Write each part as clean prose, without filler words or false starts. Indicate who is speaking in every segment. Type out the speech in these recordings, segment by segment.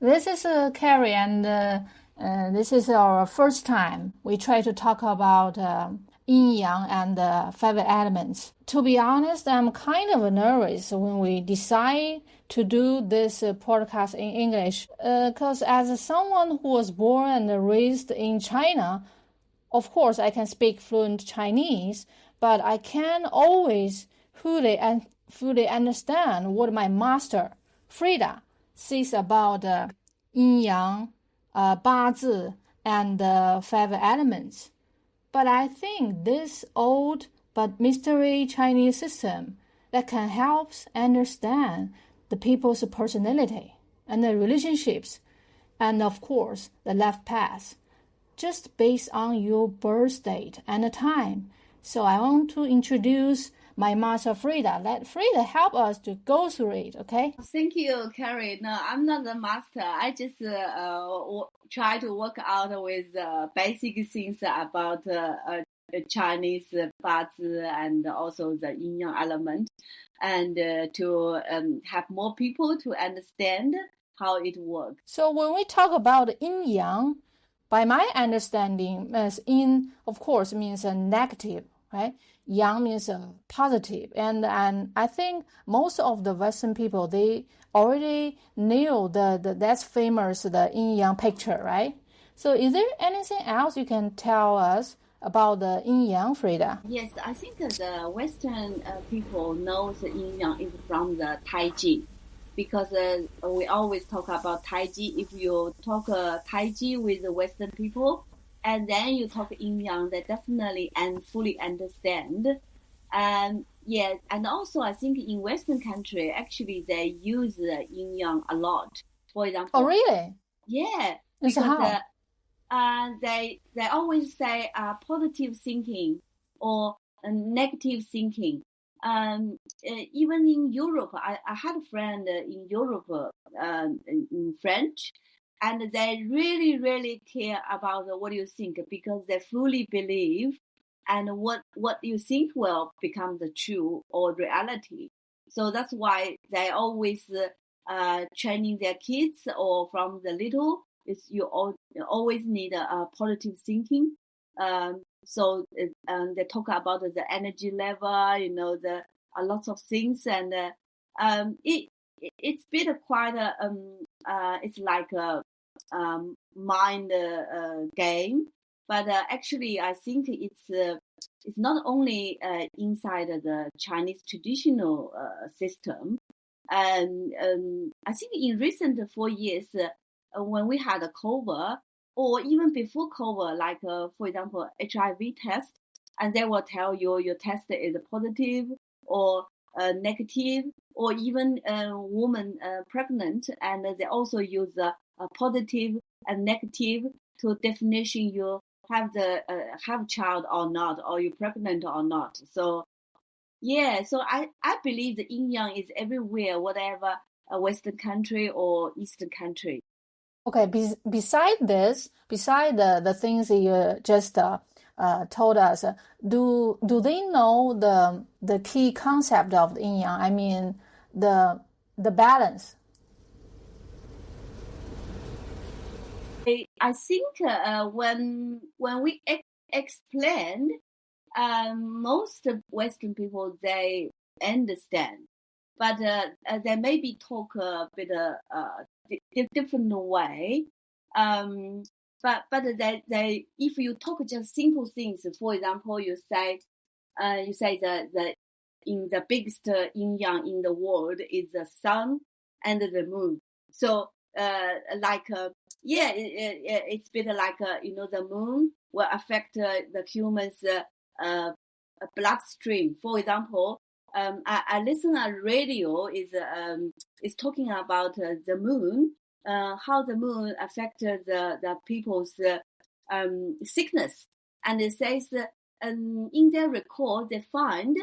Speaker 1: This is Carrie, and this is our first time we try to talk about yin-yang and 5 elements. To be honest, I'm kind of nervous when we decide to do this podcast in English, because as someone who was born and raised in China, of course I can speak fluent Chinese, but I can't always fully understand what my master, Frida, says about YinYang, Bazi, and 5 elements. But I think this old but mystery Chinese system that can help us understand the people's personality and the relationships, and of course the life path, just based on your birth date and the time. So I want to introduce my master Frida. Let Frida help us to go through it, okay?
Speaker 2: Thank you, Carrie. No, I'm not the master. I just try to work out with basic things about Chinese Bazi and also the Yin-Yang element, and to have more people to understand how it works.
Speaker 1: So when we talk about yin-yang, by my understanding, yin, of course, means a negative, right? Yang means a positive. And I think most of the Western people, they already knew that's famous, the yin-yang picture, right? So is there anything else you can tell us about the yin-yang, Frida?
Speaker 2: Yes, I think the Western people know the yin-yang is from the Taiji, because we always talk about Taiji. If you talk Taiji with the Western people, and then you talk yin-yang, they definitely and fully understand. And also I think in Western country, actually they use yin-yang a lot. For example.
Speaker 1: Oh, really?
Speaker 2: Yeah.
Speaker 1: Because
Speaker 2: they always say positive thinking or negative thinking. Even in Europe, I had a friend in Europe, in French, and they really, really care about what you think, because they fully believe, and what you think will become the true or reality. So that's why they always training their kids, or from the little, is you always need a positive thinking. So they talk about the energy level, a lot of things, and it's been quite it's like a mind game, but actually I think it's not only inside the Chinese traditional system, and I think in recent 4 years, when we had a COVID, or even before COVID, like for example HIV test, and they will tell you your test is positive or negative, or even woman pregnant, and they also use a positive and negative to definition you have child or not, or you're pregnant or not. So so I believe the yin yang is everywhere, whatever a Western country or Eastern country.
Speaker 1: Okay, beside the things that you just told us, do they know the key concept of the yin yang? I mean, the balance.
Speaker 2: I think when we explain, most Western people, they understand, but they maybe talk a bit different way. But they if you talk just simple things, for example, you say the in the biggest yin yang in the world is the sun and the moon. So it's a bit like the moon will affect the human's bloodstream. For example, I listen on radio is talking about the moon, how the moon affects the people's sickness, and it says in their record they find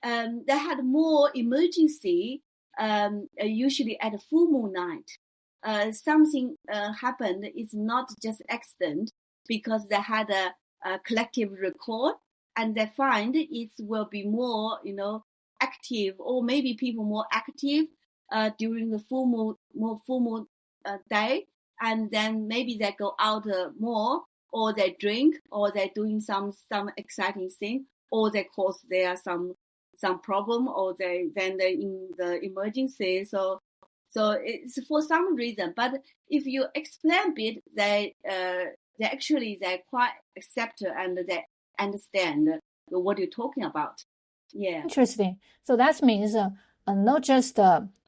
Speaker 2: they had more emergency usually at a full moon night. Something happened. It's not just accident, because they had a collective record, and they find it will be more active, or maybe people more active during the full moon day, and then maybe they go out more, or they drink, or they're doing some exciting thing, or they cause there some problem, or they're in the emergency. So it's for some reason. But if you explain a bit, they quite accept and they understand what you're talking about. Yeah.
Speaker 1: Interesting. So that means not just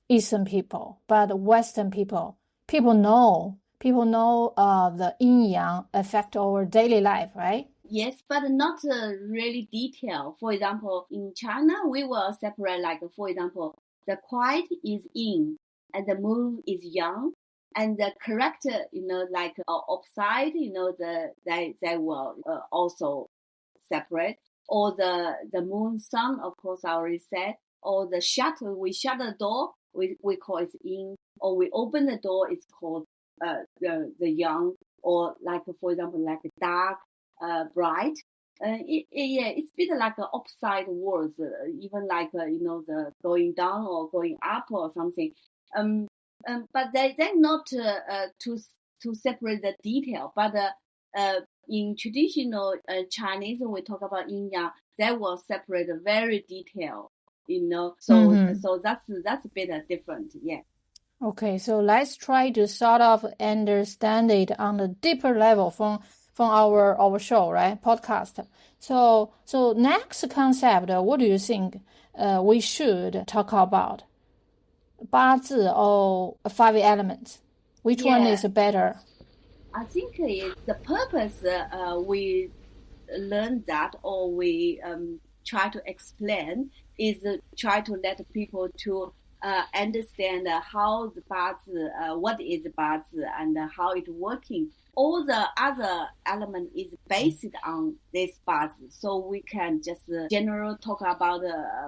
Speaker 1: Eastern people, but Western people. People know the yin-yang affect our daily life, right?
Speaker 2: Yes, but not really detailed. For example, in China, we will separate, like, for example, the quiet is yin and the moon is yang, and the correct, like opposite, they will also separate. Or the moon, sun, of course, I already said. Or we shut the door, we call it yin. Or we open the door, it's called the yang. Or like, for example, like dark, bright. It's a bit like opposite words, even like the going down or going up or something. But they're not to separate the detail. But in traditional Chinese, when we talk about yin yang, they will separate very detailed. So that's a bit different. Yeah.
Speaker 1: Okay, so let's try to sort of understand it on a deeper level from our show, right? Podcast. So next concept, what do you think we should talk about? Bazi or 5 elements? Which one is better?
Speaker 2: I think the purpose we learn that, or we try to explain, is try to let people to understand how the Bazi, what is Bazi, and how it's working. All the other element is based on this Bazi, so we can just general talk about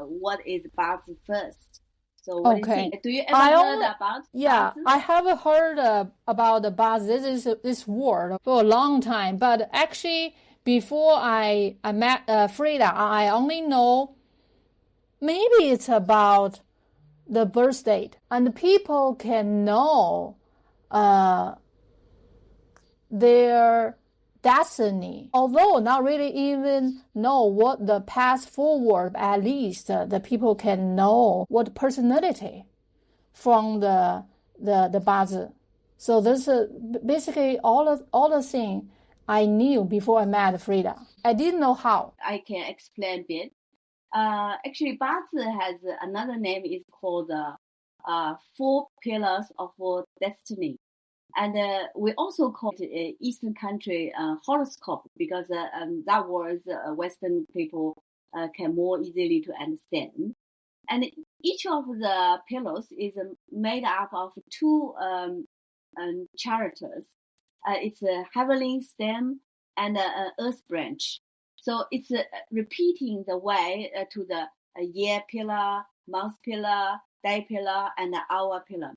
Speaker 2: what is Bazi first. So what do you think? Do you ever heard about Bazi?
Speaker 1: I have heard about the Bazi. This word for a long time, but actually before I met Frida, I only know maybe it's about the birth date, and people can know their destiny, although not really even know what the path forward. At least the people can know what personality from the Bazi. So this is basically all the thing I knew before I met Frida. I didn't know how.
Speaker 2: I can explain a bit. Actually, Bazi has another name, is called 4 Pillars of Destiny. And we also call it Eastern country horoscope, because that word Western people can more easily to understand. And each of the pillars is made up of 2 characters. It's a heavenly stem and an earth branch. So it's repeating the way to the year pillar, month pillar, day pillar, and hour pillar.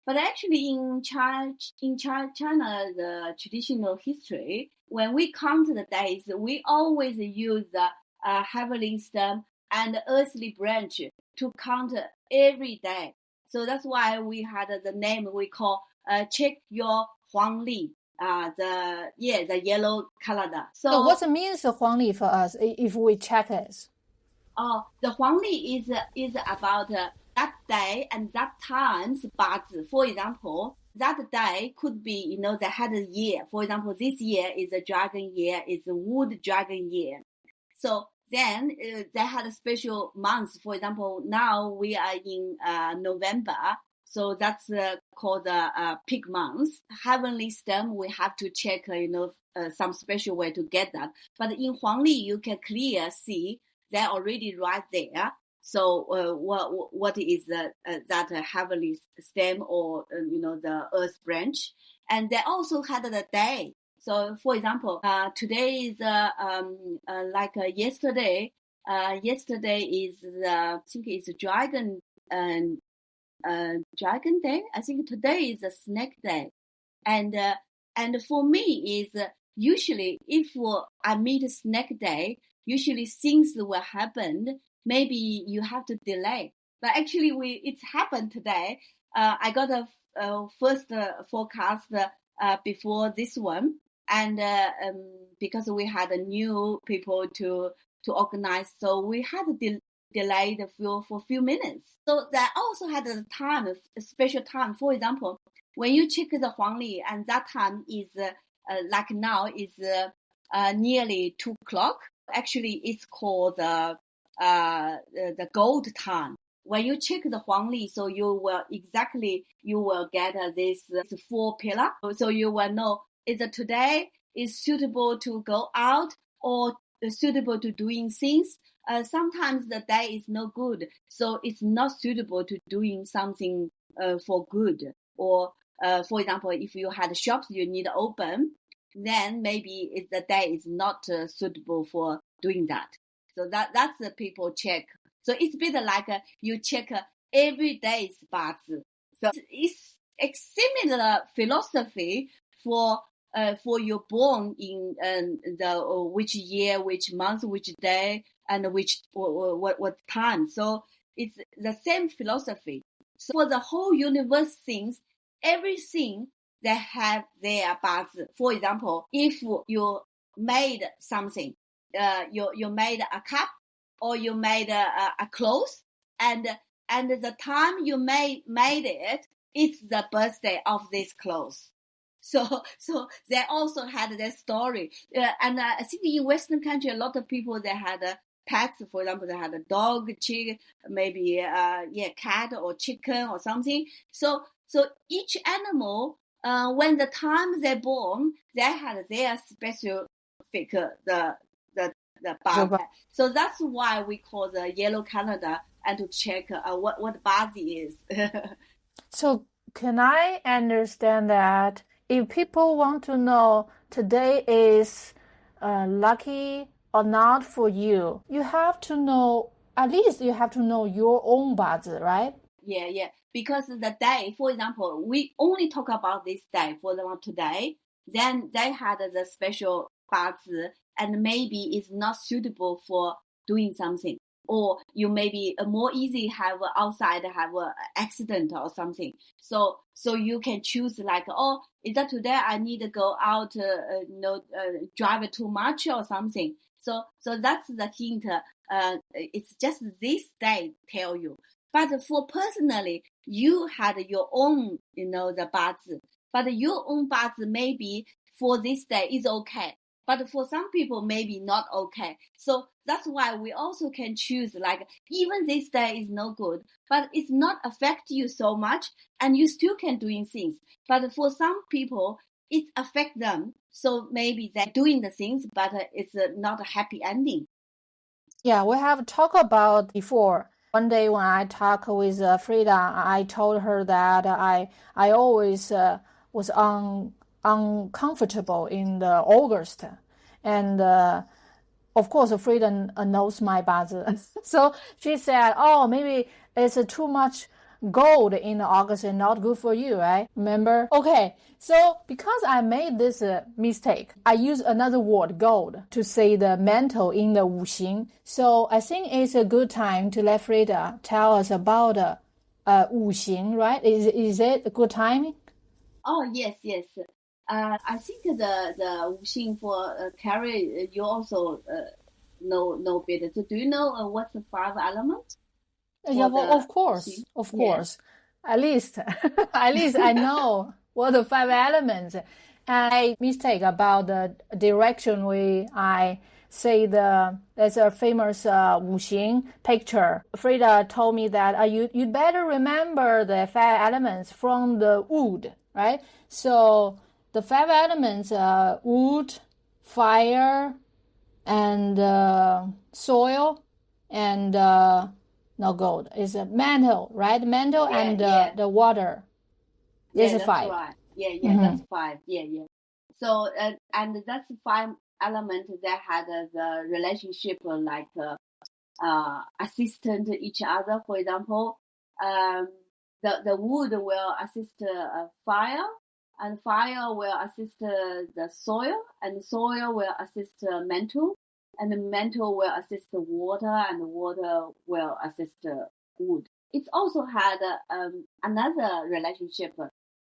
Speaker 2: But actually in China, the traditional history, when we count the days, we always use the heavenly stem and earthly branch to count every day. So that's why we had the name we call check your Huangli. The yellow calendar.
Speaker 1: So what means the Huangli for us if we check it?
Speaker 2: The Huangli is about that day and that time's Bazi. For example, that day could be, they had a year. For example, this year is a dragon year, it's a wood dragon year. So then they had a special month. For example, now we are in November. So that's called the peak month. Heavenly stem, we have to check, some special way to get that. But in Huangli, you can clearly see they're already right there. So what is that heavenly stem, or the earth branch? And they also had the day. So for example, today is yesterday. Yesterday is I think it's dragon dragon day. I think today is a snake day, and for me is usually if I meet a snake day, usually things will happen. Maybe you have to delay, but actually it's happened today. I got a first forecast before this one, and because we had a new people to organize, so we had to delay the fuel for a few minutes. So that also had a time, a special time. For example, when you check the Huangli, and that time is like now is nearly 2 o'clock. Actually, it's called the gold time. When you check the Huangli, so you will get this 4 pillar. So you will know is it today is suitable to go out or suitable to doing things. Sometimes the day is no good, so it's not suitable to doing something for good. Or for example, if you had shops you need to open, then maybe the day is not suitable for doing that. So that's the people check. So it's a bit like you check every day's Bazi. So it's a similar philosophy for you're born in the which year, which month, which day, and which what time. So it's the same philosophy. So for the whole universe things, everything they have their Bazi. For example, if you made something, you made a cup or you made a clothes, and the time you made it, it's the birthday of this clothes. So they also had their story, and I think in Western country, a lot of people they had pets. For example, they had a dog, chicken, maybe cat or chicken or something. So each animal, when the time they're born, they had their specific the Bazi. So that's why we call the yellow calendar and to check what Bazi is.
Speaker 1: So can I understand that if people want to know today is lucky or not for you, you have to know, at least you have to know your own Bazi, right?
Speaker 2: Yeah. Because the day, for example, we only talk about this day, for example, today, then they had the special Bazi and maybe it's not suitable for doing something. Or you maybe more easy have outside have an accident or something. So you can choose like, oh, is that today I need to go out, drive too much or something. So that's the hint. It's just this day tell you. But for personally, you had your own, the Bazi. But your own Bazi maybe for this day is okay. But for some people, maybe not okay. So that's why we also can choose like, even this day is no good, but it's not affect you so much and you still can doing things. But for some people, it affect them. So maybe they're doing the things, but it's not a happy ending.
Speaker 1: Yeah, we have talked about before. One day when I talked with Frida, I told her that I always was uncomfortable in the August, and of course Frida knows my Bazi, so she said, "Oh, maybe it's too much gold in August and not good for you, right? Remember? Okay, so because I made this mistake, I use another word, gold, to say the mental in the Wuxing. So I think it's a good time to let Frida tell us about Wuxing, right? Is it a good timing?
Speaker 2: Oh, yes. I think the Wuxing for Carrie, you also know better. So do you know what's the 5 elements?
Speaker 1: Yeah, well, of course. At least I know what the 5 elements. And I mistake about the direction I say there's a famous Wuxing picture. Frida told me that you'd better remember the 5 elements from the wood, right? So the 5 elements are wood, fire, and soil, and no gold. It's a mantle, right? Mantle and the water. This is 5.
Speaker 2: Right. Yeah, that's 5. Yeah. So and that's 5 elements that had the relationship like assistant each other. For example, the wood will assist fire, and fire will assist the soil, and soil will assist mantle, and the mantle will assist the water, and the water will assist wood. it's also had another relationship.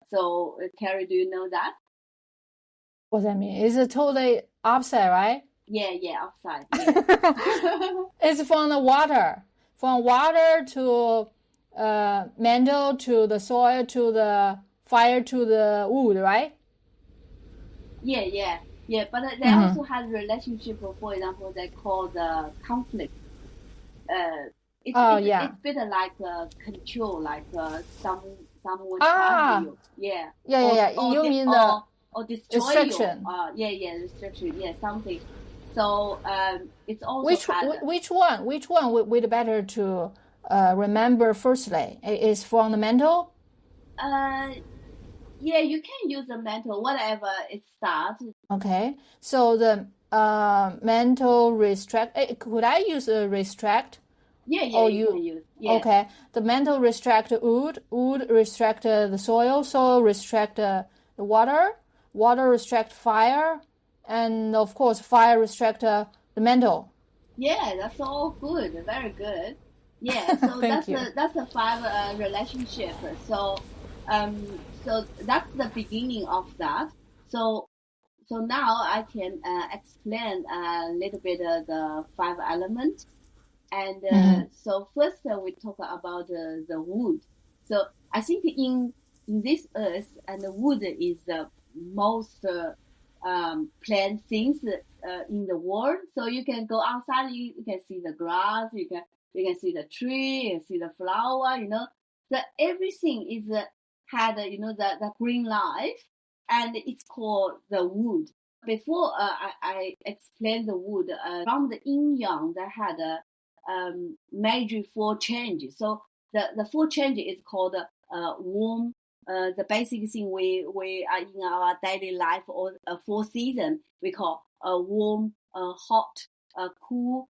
Speaker 2: So, Carrie, do you know that?
Speaker 1: What does that mean? It's a totally opposite, right?
Speaker 2: Yeah, outside. Yeah.
Speaker 1: It's from the water. From water to mantle to the soil to the fire to the wood, right?
Speaker 2: Yeah. But they also had relationship. For example, they call the conflict. It's bit like control, like someone charge you. Yeah.
Speaker 1: Yeah. You mean the
Speaker 2: or destroy
Speaker 1: restriction.
Speaker 2: You. Yeah, restriction. Yeah, something. So it's also
Speaker 1: which one would better to remember firstly? Is from the mental?
Speaker 2: Yeah, you can use the mental, whatever it starts.
Speaker 1: Okay, so the mental restrict. Could I use a restrict?
Speaker 2: Yeah, you can use. Yeah.
Speaker 1: Okay, the mental restrict wood restrict the soil restrict the water restrict fire, and of course fire restrict the mental.
Speaker 2: Yeah, that's all good. Very good. Yeah, so that's a 5 relationship. So that's the beginning of that. So now I can explain a little bit the 5 elements. And so first we talk about the wood. So I think in this earth, and the wood is the most plant things in the world. So you can go outside, you can see the grass, you can see the tree, you can see the flower. So everything is had the green life, and it's called the wood. Before I explain the wood, from the YinYang, they had major 4 changes. So the 4 changes is called warm. The basic thing we are in our daily life, or 4 season, we call warm, hot, cool,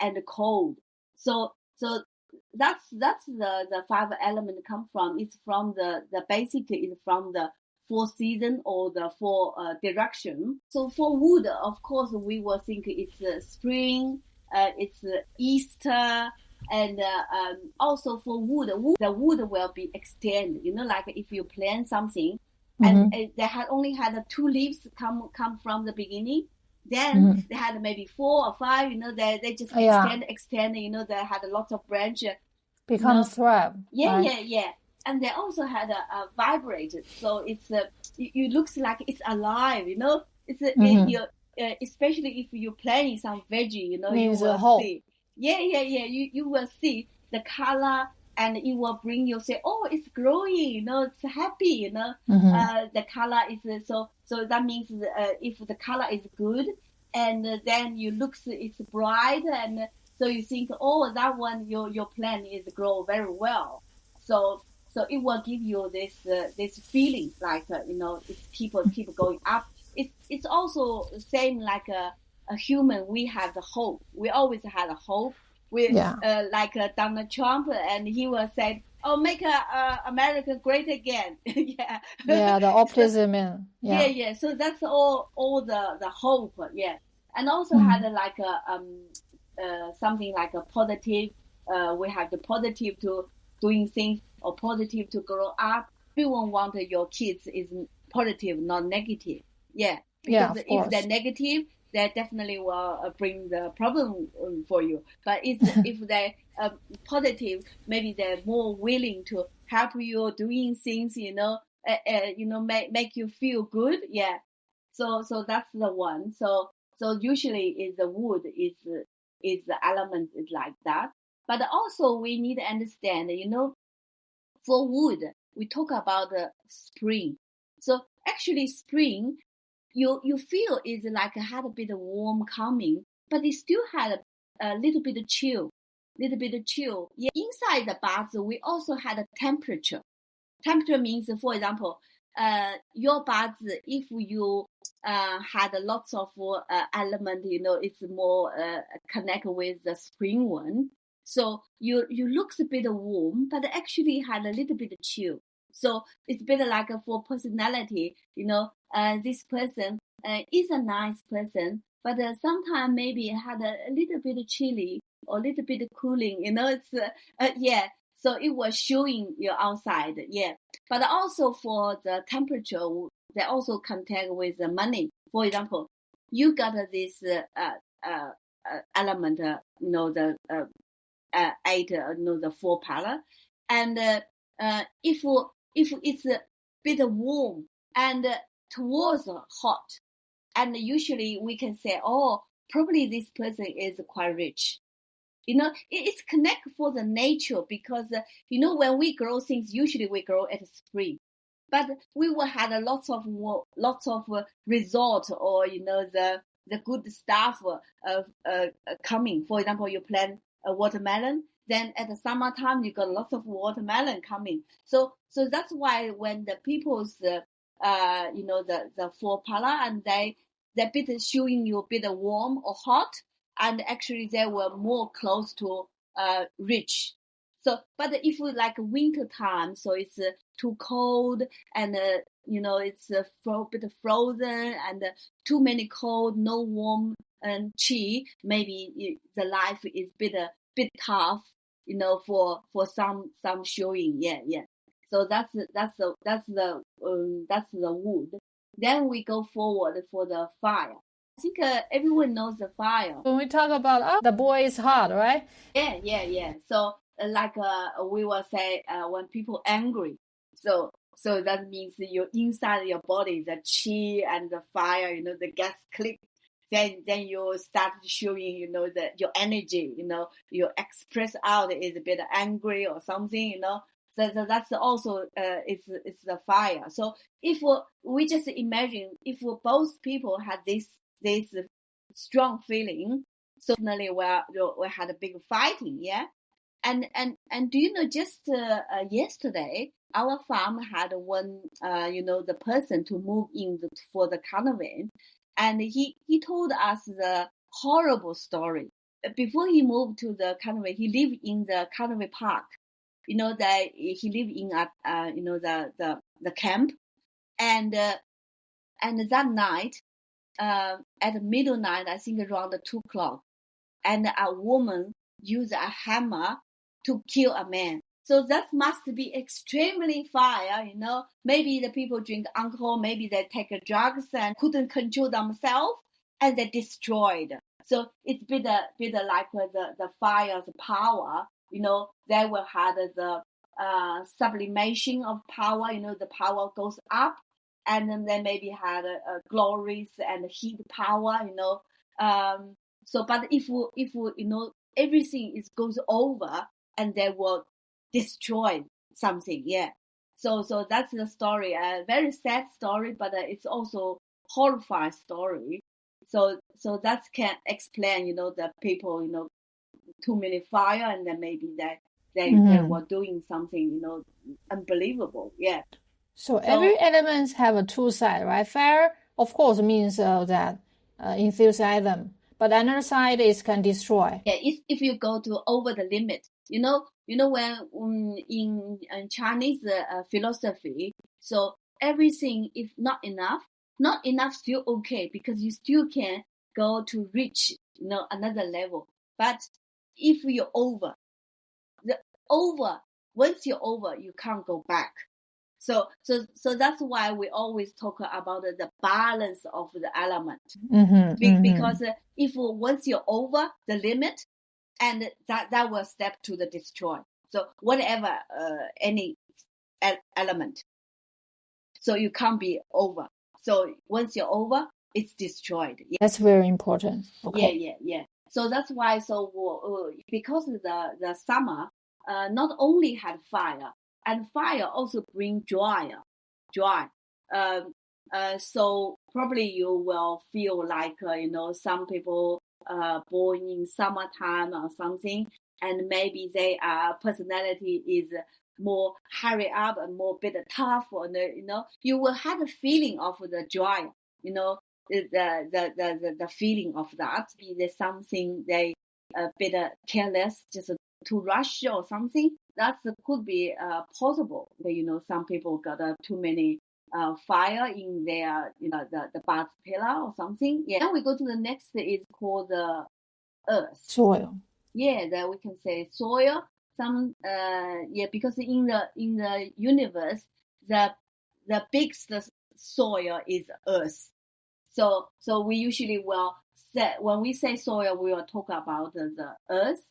Speaker 2: and cold. So that's the 5 element come from. It's from the basically is from the 4 season or the 4 direction. So for wood, of course, we will think it's spring, it's Easter, and also for wood, the wood will be extended. Like if you plant something, and they only had 2 leaves come from the beginning. Then they had maybe 4 or 5. They just extend. They had lots of branches.
Speaker 1: Become shrub.
Speaker 2: Yeah. And they also had a vibrated, so it's it looks like it's alive. It's especially if you're planting some veggie, you will see. Yeah. You will see the color, and it will bring you say, oh, it's growing. It's happy. The color is so that means if the color is good, and then you look, it's bright, and so you think, oh, that one your plant is grow very well. So it will give you this feeling like it's keep going up. It's also same like a human. We have the hope. We always had a hope. Like Donald Trump, and he will say, "Oh, make America great again."
Speaker 1: Yeah, the optimism.
Speaker 2: Yeah. So that's all the hope. Yeah, and also had like something like a positive. We have the positive to doing things, or positive to grow up. Everyone want your kids is positive, not negative. Yeah, because if they're negative, they definitely will bring the problem for you. But if they're positive, maybe they're more willing to help you doing things, make you feel good. Yeah. So that's the one. So usually is the wood is the element is like that. But also we need to understand, for wood, we talk about the spring. So actually spring, you feel is like had a bit of warm coming, but it still had a little bit of chill. Yeah, inside the Bazi, we also had a temperature. Temperature means, for example, your Bazi, if you had lots of element, it's more connect with the spring one. So you looks a bit warm, but actually had a little bit of chill. So it's a bit like for personality, this person is a nice person, but sometimes maybe had a little bit of chilly or a little bit of cooling, it's So it was showing you outside, yeah. But also for the temperature, they also contact with the money. For example, you got this element, the 8, the 4 color, and if it's a bit warm and towards hot, and usually we can say, oh, probably this person is quite rich. It's connect for the nature because, when we grow things, usually we grow at spring. But we will have lots of result or, the good stuff coming. For example, you plant a watermelon, then at the summertime, you got lots of watermelon coming. So that's why when the people's, the 4 color, and they bit showing you a bit warm or hot, and actually they were more close to rich. So, but if we like winter time, so it's too cold and it's a bit frozen and too many cold, no warm and chi. Maybe the life is bit tough, for some showing. Yeah. So that's the wood. Then we go forward for the fire. I think everyone knows the fire.
Speaker 1: When we talk about, the boy is hot, right?
Speaker 2: Yeah. So like we will say when people angry, so that means your inside your body, the chi and the fire, the gas click. Then you start showing, your energy, you express out is a bit angry or something, So that's also it's the fire. So if we just imagine if both people had this strong feeling, so definitely we had a big fighting, yeah. And do you know, just yesterday our farm had one the person to move in for the carnival, and he told us the horrible story. Before he moved to the carnival, he lived in the carnival park. That he lived in the camp, and that night, at midnight, I think around 2:00, and a woman used a hammer to kill a man. So that must be extremely fire, Maybe the people drink alcohol, maybe they take drugs and couldn't control themselves, and they destroyed. So it's bit like the fire's power, they will have the sublimation of power, the power goes up, and then they maybe had glories and heat power, So, but if everything goes over, and they will destroy something, yeah. So that's the story. A very sad story, but it's also horrifying story. So that can explain, the people, too many fire, and then maybe they were doing something, unbelievable, yeah.
Speaker 1: So every element have a two side, right? Fire, of course, means that enthusiasm, but another side is can destroy.
Speaker 2: Yeah, if you go to over the limit, when in Chinese philosophy, so everything if not enough still okay, because you still can go to reach another level. But if you're over, once you're over, you can't go back. So that's why we always talk about the balance of the element. Because if once you're over the limit, and that will step to the destroy. So whatever any element, so you can't be over. So once you're over, it's destroyed. Yeah.
Speaker 1: That's very important. Okay.
Speaker 2: Yeah. So that's why. So because the summer not only had fire, and fire also bring joy. So probably you will feel like some people born in summertime or something, and maybe their personality is more hurry up and more bit tough, and you will have a feeling of the joy, the feeling of that. There's something they a bit careless, just to rush or something. That could be possible. Some people got too many fire in their, the Bazi pillar or something. Yeah. Then we go to the next is called the earth.
Speaker 1: Soil.
Speaker 2: Yeah, that we can say soil. because in the universe, the biggest soil is Earth. So we usually will say, when we say soil, we will talk about the Earth,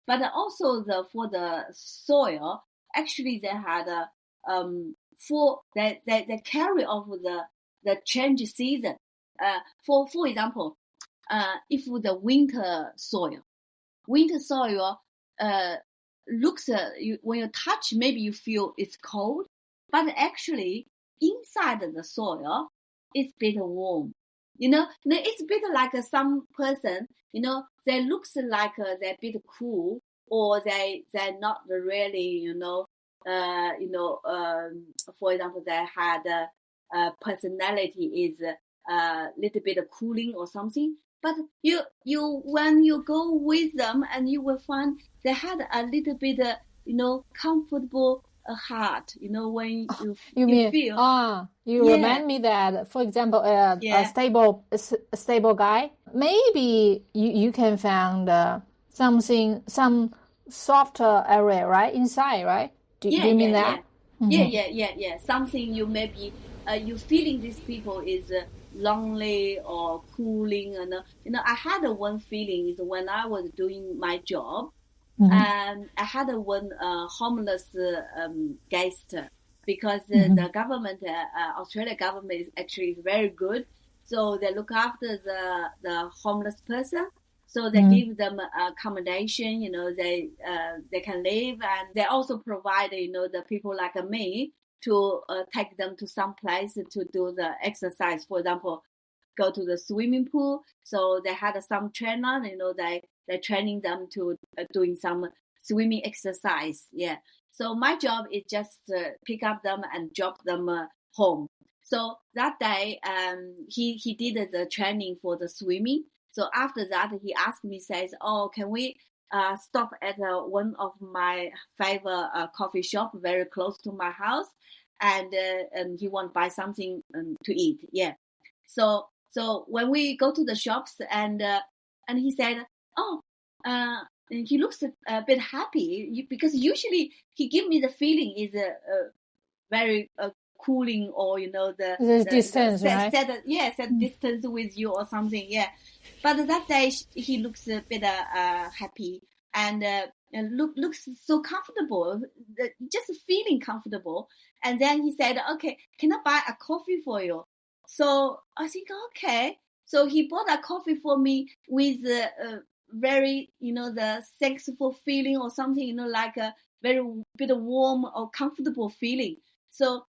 Speaker 2: but also for the soil, actually they had they carry over the change season. For example, if the winter soil looks when you touch, maybe you feel it's cold, but actually inside the soil it's a bit warm. It's a bit like some person, they looks like they're a bit cool, or they're not really, for example, they had a personality is a little bit cooling or something. But you when you go with them, and you will find they had a little bit, comfortable heart. When you feel.
Speaker 1: You remind me that, for example, a stable guy. Maybe you can find some softer area, right, inside, right? Do you mean that?
Speaker 2: Mm-hmm. Yeah. Something you maybe you feeling these people is lonely or cooling, and I had one feeling is when I was doing my job,
Speaker 1: mm-hmm.
Speaker 2: and I had one homeless guest, because
Speaker 1: mm-hmm.
Speaker 2: the government, Australia government is actually very good, so they look after the homeless person. So they
Speaker 1: mm-hmm.
Speaker 2: give them accommodation, they can live, and they also provide, the people like me to take them to some place to do the exercise. For example, go to the swimming pool. So they had some trainer, they're training them to doing some swimming exercise. Yeah. So my job is just pick up them and drop them home. So that day, he did the training for the swimming. So after that, he asked me, says, "Oh, can we stop at one of my favorite coffee shop very close to my house?" And he want to buy something to eat. Yeah. So when we go to the shops, and he said, "Oh, he looks a bit happy," because usually he give me the feeling is very cooling, or the
Speaker 1: distance, right?
Speaker 2: Set distance with you or something. Yeah. But that day he looks a bit happy, and looks so comfortable, just feeling comfortable. And then he said, "Okay, can I buy a coffee for you?" So I think, okay. So he bought a coffee for me with very, the sexual feeling or something, like a very bit of warm or comfortable feeling. So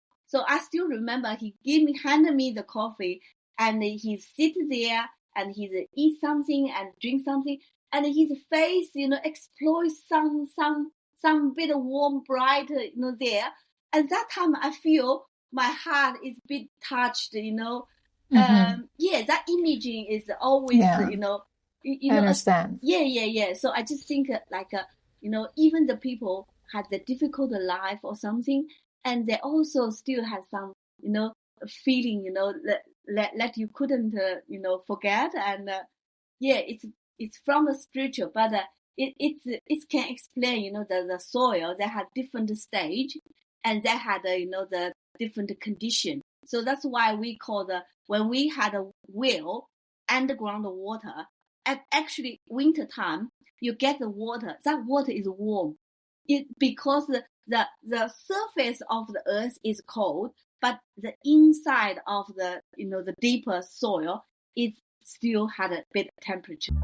Speaker 2: I still remember he handed me the coffee, and he sit there, and he eat something and drink something, and his face, explodes some bit of warm, bright, there. And that time I feel my heart is a bit touched,
Speaker 1: mm-hmm.
Speaker 2: That imaging is always,
Speaker 1: I understand.
Speaker 2: Yeah. So I just think like, even the people had the difficult life or something, and they also still have some, feeling, that you couldn't, forget. And it's from the spiritual, but it can explain, the soil. They had different stage, and they had, the different condition. So that's why we call when we had a well, underground water, at actually winter time, you get the water. That water is warm. Because the surface of the earth is cold, but the inside of the, the deeper soil, it still had a bit temperature.